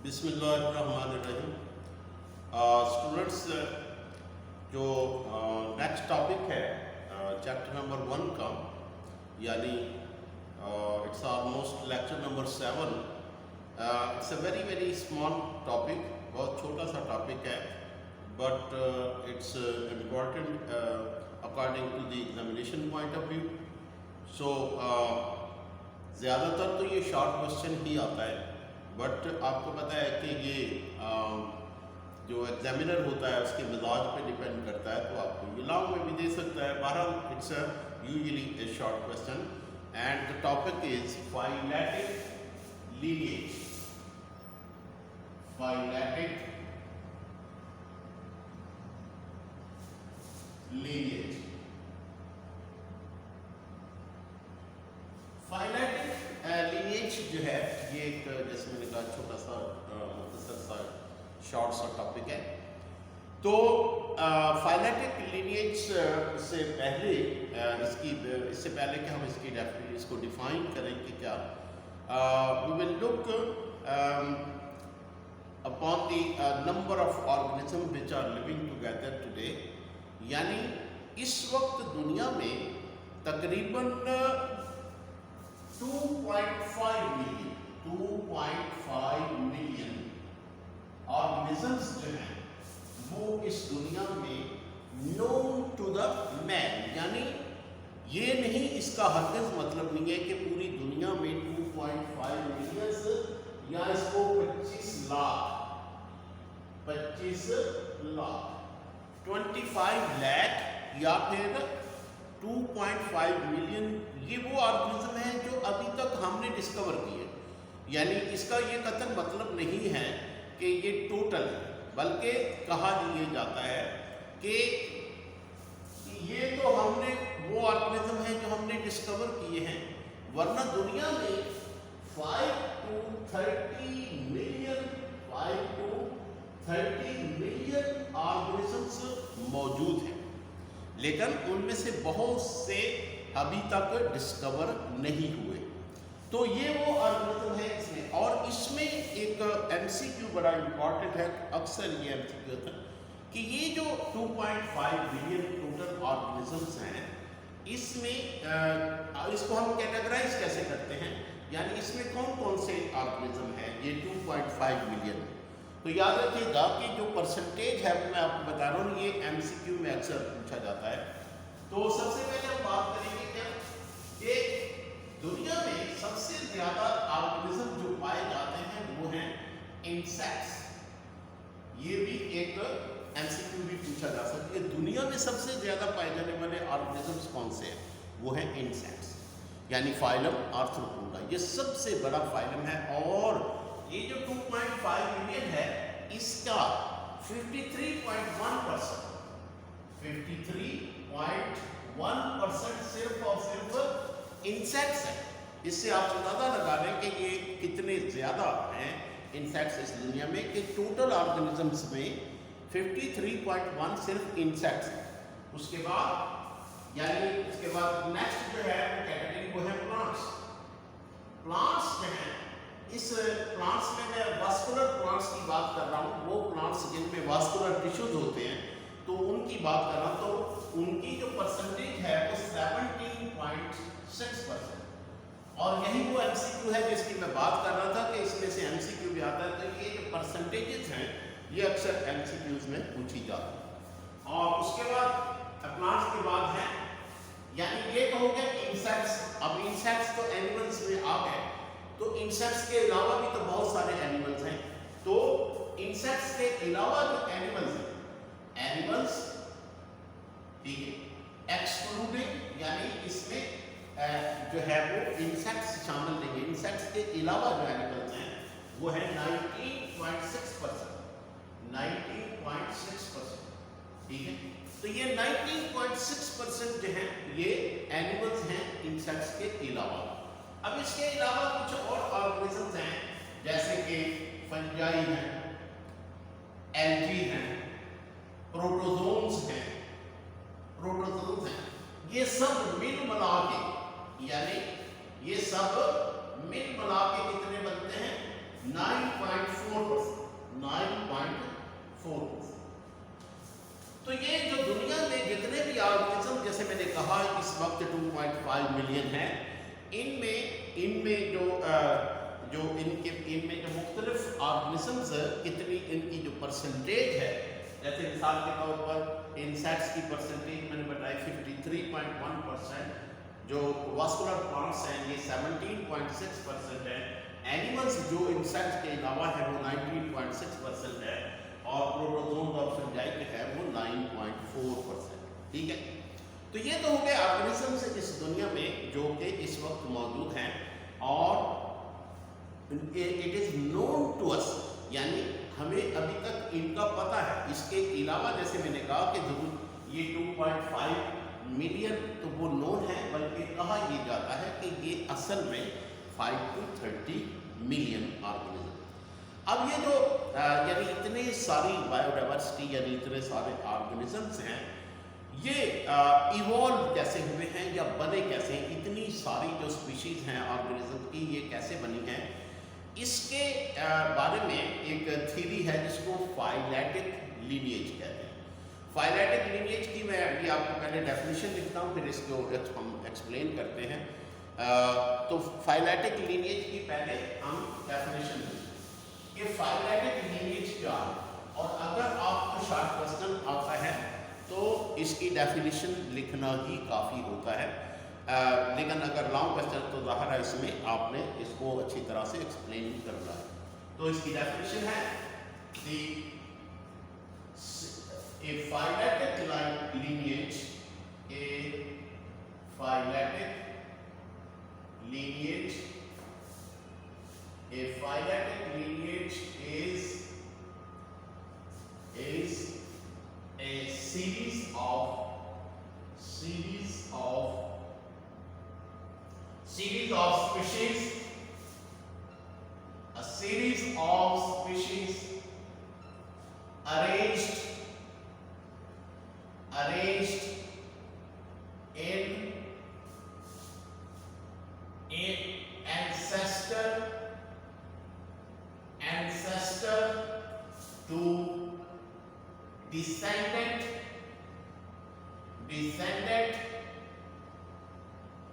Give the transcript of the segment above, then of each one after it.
बिस्मिल्लाहिर्रहमानिर्रहीम। स्टूडेंट्स, जो next topic है चैप्टर नंबर 1 का, यानी it's almost lecture number 7। It's a very very small topic, बहुत छोटा सा टॉपिक है, but it's important according to the examination point of view. So ज़्यादातर तो ये शॉर्ट क्वेश्चन ही आता है, बट आपको पता है कि ये जो एग्जामिनर होता है उसके मिजाज पे डिपेंड करता है, तो आपको ये लॉन्ग में भी दे सकता है। बहरहाल it's usually A short question and the topic is phyletic lineage. Phyletic lineage. Phyletic lineage जो है ये एक, जैसे मैंने कहा, छोटा सा मुख्तसर सा शॉर्ट सा टॉपिक है। तो फाइलेटिक लीनिएज से पहले इससे पहले कि हम इसको डिफाइन करें कि क्या, we will look upon the number of organism which are living together today. यानी इस वक्त दुनिया में तकरीबन 2.5 मिलियन ऑर्गेनिजम्स जो हैं वो इस दुनिया में नोन टू द मैन, यानी ये नहीं, इसका हरगिज़ मतलब नहीं है कि पूरी दुनिया में 2.5 मिलियन या इसको 25 लाख 25 लाख या फिर 2.5 मिलियन, ये वो ऑर्गेनिज्म है जो अभी तक हमने डिस्कवर किए। यानी इसका ये कतई मतलब नहीं है कि ये टोटल है, बल्कि कहा ये जाता है कि ये तो हमने वो ऑर्गेनिज्म है जो हमने डिस्कवर किए हैं, वरना दुनिया में 5 to 30 मिलियन ऑर्गेनिजम्स मौजूद हैं, लेकिन उनमें से बहुत से अभी तक डिस्कवर नहीं हुए। तो ये वो ऑर्गेनिज्म है इसमें, और इसमें एक एमसीक्यू बड़ा इंपॉर्टेंट है। अक्सर ये एमसीक्यू होता है कि ये जो 2.5 बिलियन टोटल ऑर्गेनिजम्स हैं, इसमें इसको हम कैटेगराइज कैसे करते हैं, यानी इसमें कौन कौन से ऑर्गेनिज्म हैं ये 2.5 मिलियन। तो याद रखिएगा कि जो परसेंटेज है वो मैं आपको बता रहा हूँ, ये एमसीक्यू में अक्सर पूछा जाता है। तो सबसे पहले हम बात करेंगे क्या, कि दुनिया में सबसे ज्यादा ऑर्गेनिज्म जो पाए जाते हैं वो हैं इंसेक्ट्स। ये भी एक एमसीक्यू भी पूछा जा सकता है, दुनिया में सबसे ज्यादा पाए जाने वाले ऑर्गेनिजम्स कौन से हैं, वो हैं इंसेक्ट्स, यानी फाइलम आर्थ्रोपोडा। ये सबसे बड़ा फाइलम है, और ये जो 2.5 मिलियन है इसका 53.1% सिर्फ और सिर्फ इंसेक्ट्स है। इससे आप अंदाजा लगा लें कि ये कितने ज़्यादा हैं इंसेक्ट्स इस दुनिया में, कि टोटल ऑर्गेनिजम्स में 53.1 सिर्फ इंसेक्ट्स है। उसके बाद नेक्स्ट जो है कैटेगरी वो है प्लांट्स। प्लांट्स जो हैं, इस प्लांट्स में मैं वास्कुलर प्लांट्स की बात कर रहा हूँ, वो प्लांट्स जिनमें वास्कुलर टिश्यूज होते हैं, तो उनकी बात कर रहा हूँ। तो उनकी जो परसेंटेज है वो 17.6%। और यही वो एमसीक्यू है जिसकी मैं बात कर रहा था कि इसमें से एमसीक्यू भी आता है। तो ये जो परसेंटेजेस हैं ये अक्सर एमसीक्यूज में पूछी जाती है। और उसके बाद प्लांट्स के बाद है, यानी ये तो हो गया इंसेक्ट्स। अब इंसेक्ट्स तो एनिमल्स में आ गए, तो इंसेक्ट्स के अलावा भी तो बहुत सारे एनिमल्स हैं। तो इंसेक्ट्स के अलावा जो एनिमल्स हैं, एनिमल्स, ठीक है, एक्सक्लूडिंग, यानी इसमें जो है वो इंसेक्ट्स शामिल नहीं है। इंसेक्ट्स के अलावा जो एनिमल्स हैं वो है 19.6%, ठीक है। तो ये 19.6% जो है ये एनिमल्स हैं इंसेक्ट्स के अलावा। अब इसके अलावा कुछ और ऑर्गेनिजम्स हैं, जैसे कि फंजाई हैं, एल्गी हैं, प्रोटोजोन्स हैं, ये सब मिल मिला के, यानी ये सब मिल मिला के कितने बनते हैं, 9.4%। वक्त 2.5 मिलियन है। इनमें जो इनमें जो मुख्तलिफ ऑर्गेनिजम्स कितनी इनकी जो परसेंटेज है, जैसे मिसाल के तौर पर इंसेक्ट्स की परसेंटेज मैंने बताई 53.1%, जो वास्कुलर प्लांट्स हैं ये 17.6% है, एनिमल्स जो इंसेक्ट्स के अलावा है वो 19.6% है, और प्रोटोजोन और फंजाई है वो 9.4%। ठीक है, तो ये तो हो गए ऑर्गेनिजम्स इस दुनिया में जो कि इस वक्त मौजूद हैं और it is known to us, यानी हमें अभी तक इनका पता है। इसके अलावा जैसे मैंने कहा कि ये 2.5 मिलियन तो वो नोन है, बल्कि कहा यह जाता है कि ये असल में 5 to 30 मिलियन ऑर्गेनिज्म। अब ये जो यानी इतने सारी बायोडाइवर्सिटी यानी इतने सारे ऑर्गेनिजम्स हैं, ये इवॉल्व कैसे हुए हैं या बने कैसे हैं, इतनी सारी जो स्पीशीज़ हैं ऑर्गेनिज्म की ये कैसे बनी हैं, इसके बारे में एक थ्योरी है जिसको फाइलेटिक लीनिएज कहते हैं। फाइलेटिक लीनिएज की मैं अभी आपको पहले डेफिनेशन लिखता हूँ, फिर इसको हम एक्सप्लेन करते हैं। तो फाइलेटिक लीनिएज की पहले हम डेफिनेशन लिखते हैं। ये फाइलेटिक लीनिएज क्या है, और अगर आपको शॉर्ट क्वेश्चन आता है तो इसकी डेफिनेशन लिखना ही काफ़ी होता है, लेकिन अगर लॉन्ग क्वेश्चन तो ज़ाहिर है इसमें आपने इसको अच्छी तरह से एक्सप्लेन करना है। तो इसकी डेफिनेशन है ए phyletic lineage is a series of species arranged in ancestor to descendant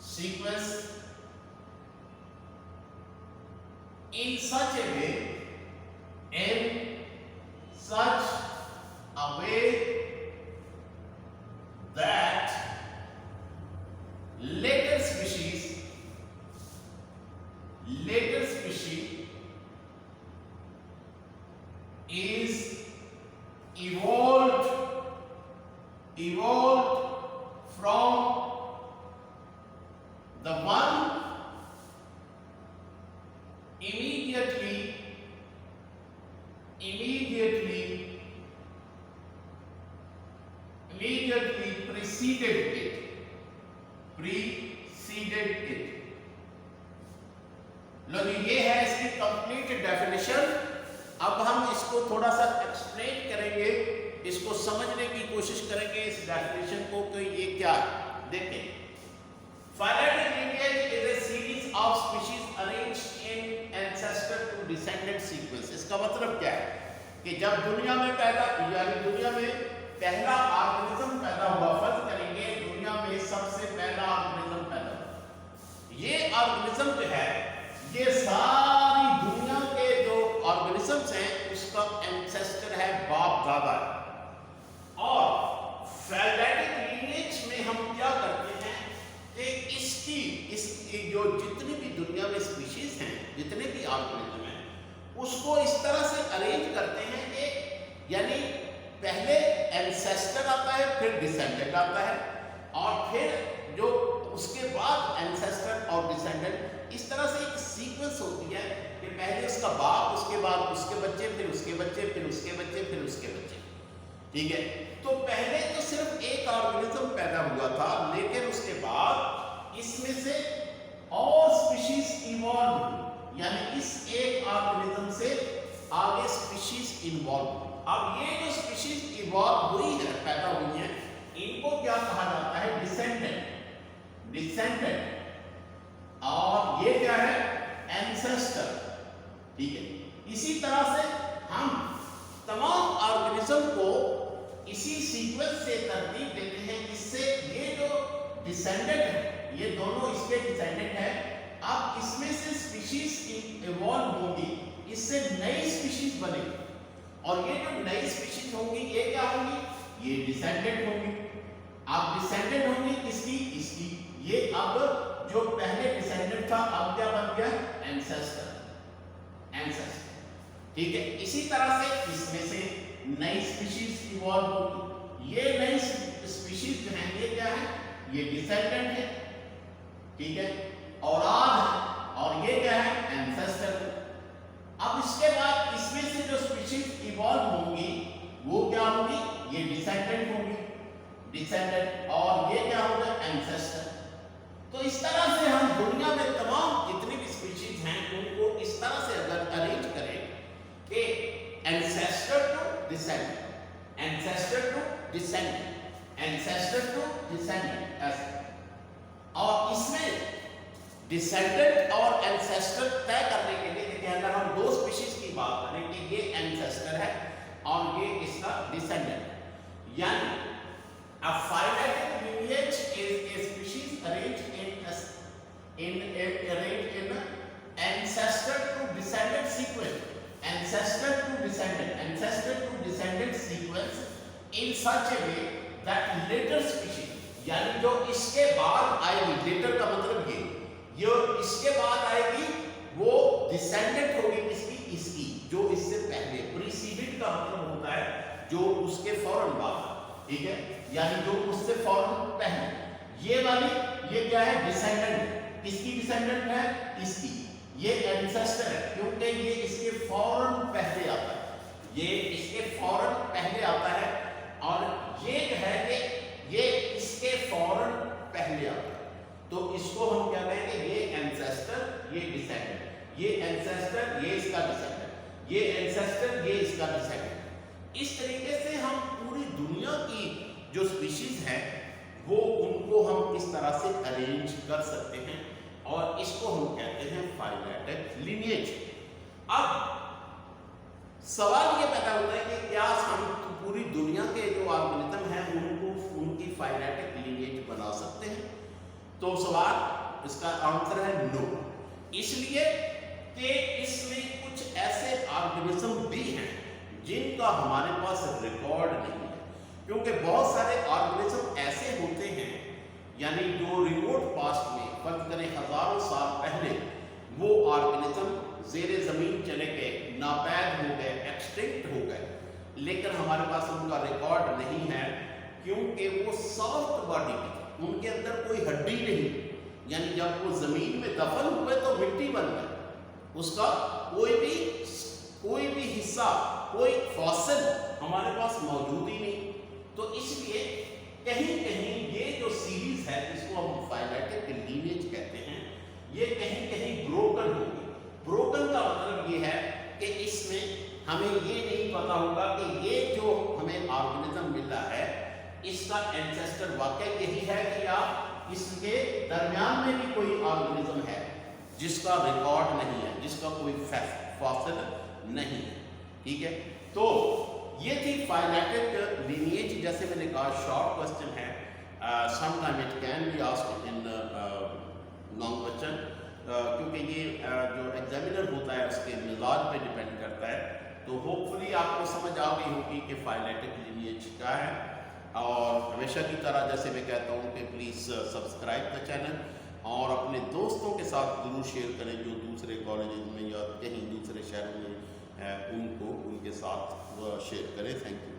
sequence in such a way that later species is evolved from the one immediately preceded it. लो जी, ये है इसकी कंप्लीट डेफिनेशन। अब हम इसको थोड़ा सा explain करेंगे, इसको समझने की कोशिश करेंगे इस डेफिनेशन को कि ये क्या है। देखें, phyletic lineage is a series of species arranged in ancestor to descendant sequence. इसका मतलब क्या है कि जब दुनिया में पहला ऑर्गेनिज्म पैदा हुआ, फर्ज करेंगे दुनिया में सबसे पहला ऑर्गेनिज्म पैदा हुआ, ये ऑर्गेनिज्म जो है ये सारी दुनिया के जो ऑर्गेनिजम्स हैं उसका एंसेस्टर है, बाप दादा है। और फाइलेटिक लीनिएज में हम क्या करते हैं कि इसकी जो जितनी भी दुनिया में स्पीशीज हैं, जितने भी ऑर्गेनिज्म हैं, उसको इस तरह से अरेंज करते हैं कि यानी पहले एंसेस्टर आता है, फिर डिसेंडेंट आता है, और फिर जो उसके बाद एंसेस्टर और डिसेंडेंट, इस तरह से एक सीक्वेंस होती है कि पहले उसका बाप, उसके बाद उसके बच्चे, फिर उसके बच्चे, फिर उसके बच्चे, फिर उसके बच्चे। ठीक है, तो पहले तो सिर्फ एक ऑर्गेनिज्म पैदा हुआ था, लेकिन उसके बाद इसमें से और स्पीशीज इवॉल्व हुई, यानी इस एक ऑर्गेनिज्म से आगे स्पीशीज इन्वॉल्व हुई। अब ये जो स्पीशीज इवॉल्व हुई है, पैदा हुई है, इनको क्या कहा जाता है? डिसेंडेंट। और ये क्या है? एंसेस्टर। ठीक है, इसी तरह से हम तमाम ऑर्गेनिज्म को इसी सीक्वेंस से तरतीब देते हैं, जिससे ये जो डिसेंडेंट है, ये दोनों इसके डिसेंडेंट है। अब इसमें से स्पीशीज इवॉल्व होंगी, इससे नई स्पीशीज बनेगी, और ये जो नई स्पीशीज होंगी ये क्या होंगी, ये डिसेंडेंट होंगी। अब डिसेंडेंट होंगी किसकी, इसकी। ये अब जो पहले डिसेंडेंट था अब क्या बन गया, एंसेस्टर, ठीक है। इसी तरह से इसमें से नई स्पीशीज इवॉल्व होगी, ये नई स्पीशीज जो है ये क्या है, ये डिसेंडेंट है, ठीक है, औलाद है, और ये क्या है, एंसेस्टर। अब इसके बाद इसमें से जो स्पीशीज इवॉल्व होंगी वो क्या होंगी, ये डिसेंडेंट होंगी, डिसेंडेंट, और ये क्या होगा, एंसेस्टर। तो इस तरह से हम दुनिया में तमाम जितनी भी स्पीशीज हैं उनको इस तरह से अगर अरेंज करें कि ancestor to descendant, ancestor to descendant, ancestor to descendant, ऐसे। और इसमें डिसेंडेंट और एंसेस्टर तय करने के लिए देखिए, अगर हम दो स्पीशीज की बात करें कि ये एंसेस्टर है और ये इसका डिसेंडेंट है, यानी a phyletic lineage is a species arranged in ancestor to descendant sequence, ancestor to descendant sequence in such a way that later species, यानी जो इसके बाद आएगी, later का मतलब ये इसके बाद आएगी वो डिसेंडेंट होगी किसकी, इसकी, जो इससे पहले, प्रीसीडेड का मतलब होता है जो उसके फौरन बाद, ठीक है, यानी जो उससे फौरन पहले। ये वाली ये क्या है, डिसेंडेंट, किसकी डिसेंडेंट है, इसकी। ये एंसेस्टर है क्योंकि ये इसके फौरन पहले आता है, ये इसके फौरन पहले आता है, और ये जो है ये इसके फौरन पहले आता है। तो इसको हम क्या कहेंगे, ये एंसेस्टर, ये डिसेंडेंट, ये एंसेस्टर, ये इसका डिसेंडेंट, ये एंसेस्टर, ये इसका डिसेंडेंट। इस तरीके से हम पूरी दुनिया की जो स्पीशीज है वो उनको हम इस तरह से अरेंज कर सकते हैं, और इसको हम कहते हैं फाइलेटिक लिनिएज। अब सवाल ये पैदा होता है कि क्या हम पूरी दुनिया के जो ऑर्गेनिज्म हैं उनको उनकी फाइलेटिक लिनिएज बना सकते हैं? तो सवाल इसका आंसर है नो, इसलिए कि इसमें कुछ ऐसे ऑर्गेनिज्म भी हैं जिनका हमारे पास रिकॉर्ड नहीं है, क्योंकि बहुत सारे ऑर्गेनिज्म ऐसे होते हैं, यानी जो रिमोट पास्ट में, फर्ज करें हजारों साल पहले, वो ऑर्गेनिज्म ज़ेरे ज़मीन चले गए, नापैद हो गए, एक्सटिंक्ट हो गए, लेकिन हमारे पास उनका रिकॉर्ड नहीं है क्योंकि वो सॉफ्ट बॉडी में, उनके अंदर कोई हड्डी नहीं, यानी जब वो ज़मीन में दफन हुए तो मिट्टी बन गई, उसका कोई भी हिस्सा, कोई फॉसिल हमारे पास मौजूद ही नहीं। तो इसलिए कहीं कहीं ये जो सीरीज है जिसको हम फाइलेटिक लिनिएज कहते हैं, ये कहीं कहीं ब्रोकन होगी। ब्रोकन का मतलब ये है कि इसमें हमें ये नहीं पता होगा कि ये जो हमें ऑर्गेनिज्म मिला है इसका एंसेस्टर वाकई यही है कि या इसके दरमियान में भी कोई ऑर्गेनिज्म है जिसका रिकॉर्ड नहीं है, जिसका कोई फॉसिल नहीं है, ठीक है। तो ये थी फाइलेटिक लिनिएज। जैसे मैंने कहा शॉर्ट क्वेश्चन है, sometime it can be asked in long question, क्योंकि ये जो एग्जामिनर होता है उसके मिजाज पे डिपेंड करता है। तो होपफुली आपको समझ आ गई होगी कि फाइलेटिक लिनिएज क्या है, और हमेशा की तरह जैसे मैं कहता हूँ कि प्लीज़ सब्सक्राइब द चैनल, और अपने दोस्तों के साथ ज़रूर शेयर करें जो दूसरे कॉलेज में या कहीं दूसरे शहरों में उनको उनके साथ शेयर करें। Thank you.